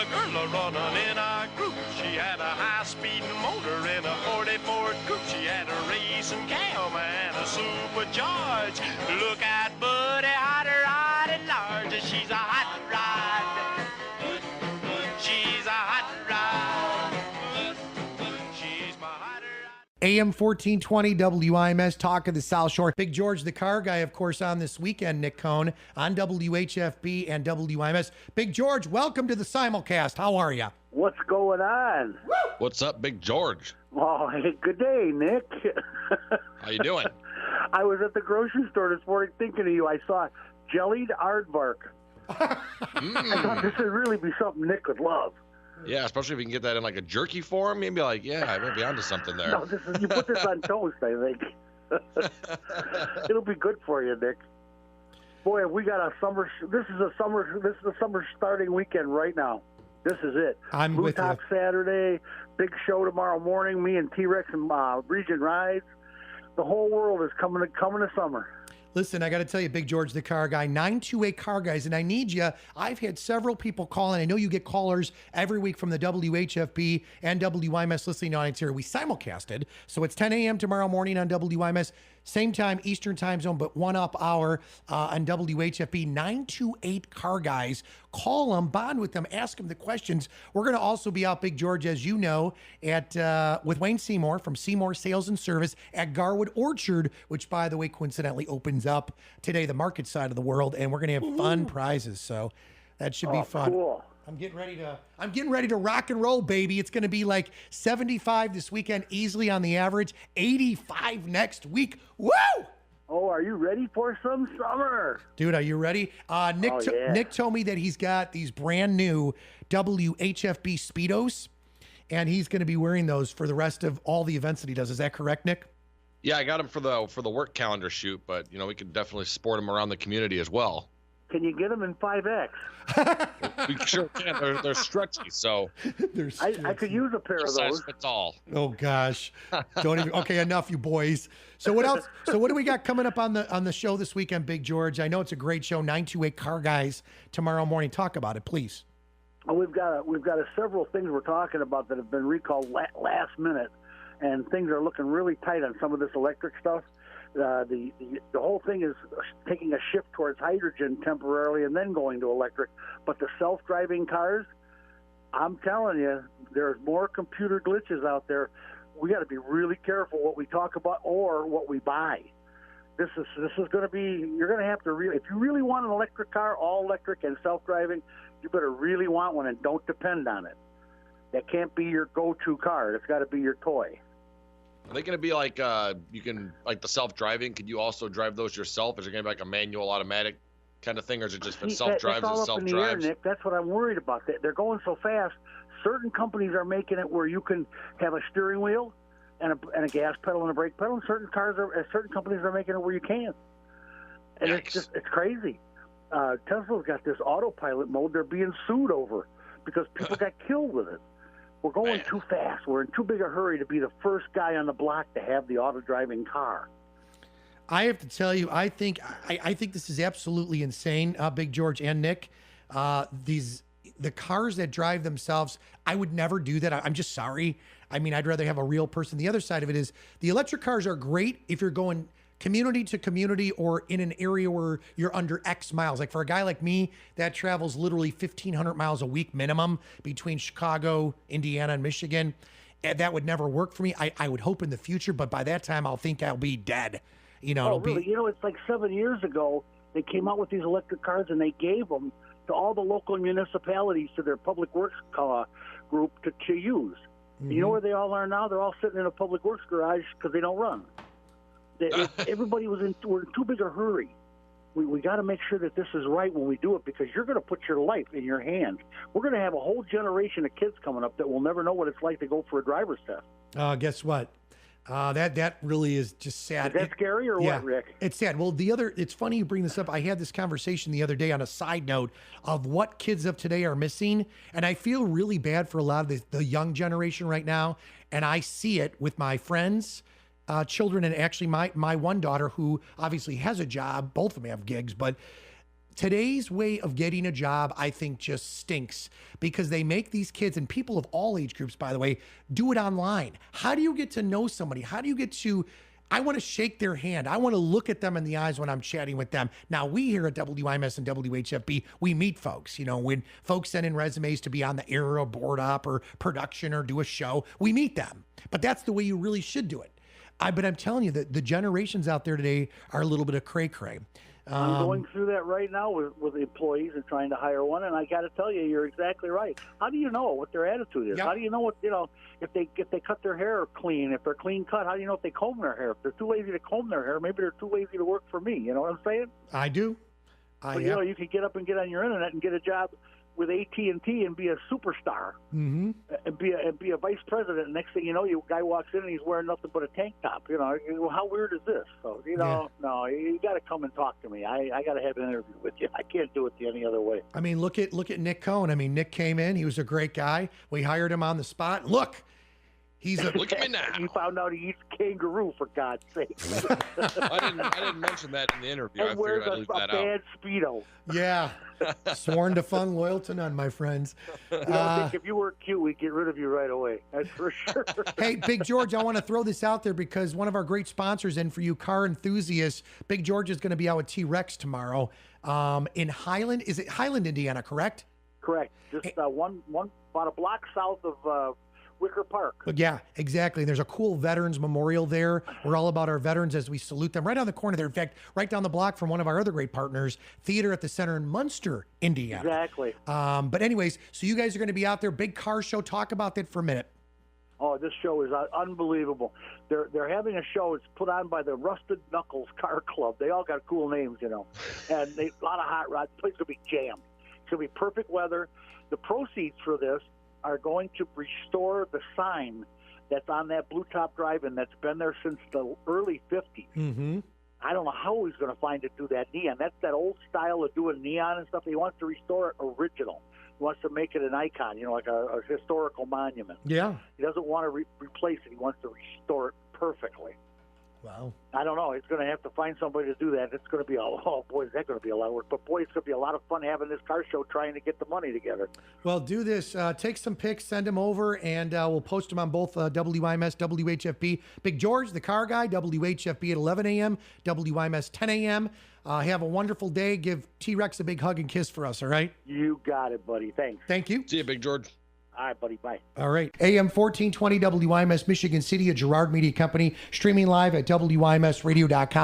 a girl running in a group. She had a high-speed motor in a 40 Ford coupe. She had a racing cam and a supercharged. Look at Buddy, hot rod at large. She's a hot rod. She's a hot rod. She's my hot rod. AM 1420 WIMS, Talk of the South Shore. Big George the Carguy, of course, on this weekend, Nick Cohn, on WHFB and WIMS. Big George, welcome to the simulcast. How are you? What's going on? What's up, Big George? Oh, hey, good day, Nick. How you doing? I was at the grocery store this morning thinking of you. I saw jellied aardvark. I thought this would really be something Nick would love. Yeah, especially if you can get that in like a jerky form. Maybe like, yeah, I might be onto something there. No, you put this on toast, I think. It'll be good for you, Nick. Boy, we got a summer. This is a summer starting weekend right now. This is it. I'm Blue with Top you. Saturday, big show tomorrow morning. Me and T-Rex and Region Rides. The whole world is coming to summer. Listen, I got to tell you, Big George the Carguy, 928 Car Guys, and I need you. I've had several people call in. I know you get callers every week from the WHFB and WIMS listening audience here. We simulcasted, so it's 10 a.m. tomorrow morning on WIMS. Same time, Eastern time zone, but 1 up hour on WHFB. 928 Car Guys. Call them, bond with them, ask them the questions. We're going to also be out, Big George, as you know, at with Wayne Seymour from Seymour Sales and Service at Garwood Orchard, which, by the way, coincidentally opens up today, the market side of the world, and we're going to have fun prizes. So that should be fun. Cool. I'm getting ready to rock and roll, baby. It's going to be like 75 this weekend, easily on the average, 85 next week. Woo! Oh, are you ready for some summer? Dude, are you ready? Nick told me that he's got these brand new WHFB Speedos, and he's going to be wearing those for the rest of all the events that he does. Is that correct, Nick? Yeah, I got them for the work calendar shoot, but we could definitely sport them around the community as well. Can you get them in 5X? We sure can. They're stretchy, so I could use a pair of size those. fits all. Oh gosh, don't even. Okay, enough, you boys. So what else? So what do we got coming up on the show this weekend, Big George? I know it's a great show. 928 Car Guys tomorrow morning. Talk about it, please. We've got several things we're talking about that have been recalled last minute, and things are looking really tight on some of this electric stuff. The whole thing is taking a shift towards hydrogen temporarily and then going to electric. But the self-driving cars, I'm telling you, there's more computer glitches out there. We got to be really careful what we talk about or what we buy. This is going to be, you're going to have to really, if you really want an electric car, all electric and self-driving, you better really want one and don't depend on it. That can't be your go-to car. It's got to be your toy. Are they going to be like you can like the self-driving? Could you also drive those yourself? Is it going to be like a manual automatic kind of thing, or is it just if it self-drives, that's all it up in the air, self-drives? Nick. That's what I'm worried about. They're going so fast. Certain companies are making it where you can have a steering wheel and a gas pedal and a brake pedal. And certain companies are making it where you can't. And Yikes. it's crazy. Tesla's got this autopilot mode they're being sued over because people got killed with it. We're going too fast. We're in too big a hurry to be the first guy on the block to have the auto-driving car. I have to tell you, I think this is absolutely insane, Big George and Nick. The cars that drive themselves, I would never do that. I'm just sorry. I mean, I'd rather have a real person. The other side of it is the electric cars are great if you're going community to community or in an area where you're under X miles. Like for a guy like me that travels literally 1,500 miles a week minimum between Chicago, Indiana, and Michigan, that would never work for me. I would hope in the future, but by that time I'll think I'll be dead. Really? It's like 7 years ago they came out with these electric cars and they gave them to all the local municipalities to their public works group to use. Mm-hmm. You know where they all are now? They're all sitting in a public works garage because they don't run. Everybody we're in too big a hurry. We got to make sure that this is right when we do it because you're going to put your life in your hands. We're going to have a whole generation of kids coming up that will never know what it's like to go for a driver's test. Guess what? That really is just sad. Is that scary or what, Rick? It's sad. Well, it's funny you bring this up. I had this conversation the other day on a side note of what kids of today are missing. And I feel really bad for a lot of the young generation right now. And I see it with my friends, children, and actually my one daughter who obviously has a job. Both of them have gigs, but Today's way of getting a job, I think, just stinks because they make these kids, and people of all age groups, by the way, do it online. How do you get to know somebody? How do you get to, I want to shake their hand. I want to look at them in the eyes when I'm chatting with them. Now, we here at WIMS and WHFB, we meet folks. You know, when folks send in resumes to be on the air or board up or production or do a show, we meet them. But that's the way you really should do it. But I'm telling you that the generations out there today are a little bit of cray-cray. I'm going through that right now with employees and trying to hire one, and I got to tell you, you're exactly right. How do you know what their attitude is? Yep. How do you know what, if they cut their hair clean, if they're clean cut? How do you know if they comb their hair? If they're too lazy to comb their hair, maybe they're too lazy to work for me. You know what I'm saying? I do. But you could get up and get on your internet and get a job with AT&T and be a superstar, and be a vice president. And next thing you know, a guy walks in and he's wearing nothing but a tank top. How weird is this? So no, you got to come and talk to me. I got to have an interview with you. I can't do it any other way. I mean, look at Nick Cohn. I mean, Nick came in. He was a great guy. We hired him on the spot. Look. Look at me now. You found out he eats kangaroo, for God's sake. I didn't mention that in the interview. And I figured I'd leave that out. bad Speedo. Yeah. Sworn to fun, loyal to none, my friends. Nick, if you weren't cute, we'd get rid of you right away. That's for sure. Hey, Big George, I want to throw this out there because one of our great sponsors, and for you car enthusiasts, Big George is going to be out with T-Rex tomorrow in Highland. Is it Highland, Indiana, correct? Correct. Just one about a block south of Wicker Park. Yeah, exactly. There's a cool veterans memorial there. We're all about our veterans as we salute them. Right on the corner there. In fact, right down the block from one of our other great partners, Theater at the Center in Munster, Indiana. Exactly. But anyways, so you guys are going to be out there. Big car show. Talk about that for a minute. Oh, this show is unbelievable. They're having a show. It's put on by the Rusted Knuckles Car Club. They all got cool names, and a lot of hot rods. The place will be jammed. It's going to be perfect weather. The proceeds for this are going to restore the sign that's on that Blue Top Drive-In that's been there since the early 50s. Mm-hmm. I don't know how he's going to find to do that neon. That's that old style of doing neon and stuff. He wants to restore it original. He wants to make it an icon, like a historical monument. Yeah. He doesn't want to replace it. He wants to restore it perfectly. Wow. I don't know. He's going to have to find somebody to do that. It's going to be is that going to be a lot of work? But boy, it's going to be a lot of fun having this car show trying to get the money together. Well, do this. Take some pics, send them over, and we'll post them on both WIMS, WHFB. Big George, the car guy, WHFB at 11 a.m., WIMS 10 a.m. Have a wonderful day. Give T-Rex a big hug and kiss for us, all right? You got it, buddy. Thanks. Thank you. See you, Big George. All right, buddy. Bye. All right. AM 1420 WIMS, Michigan City, a Girard Media Company, streaming live at WIMSradio.com.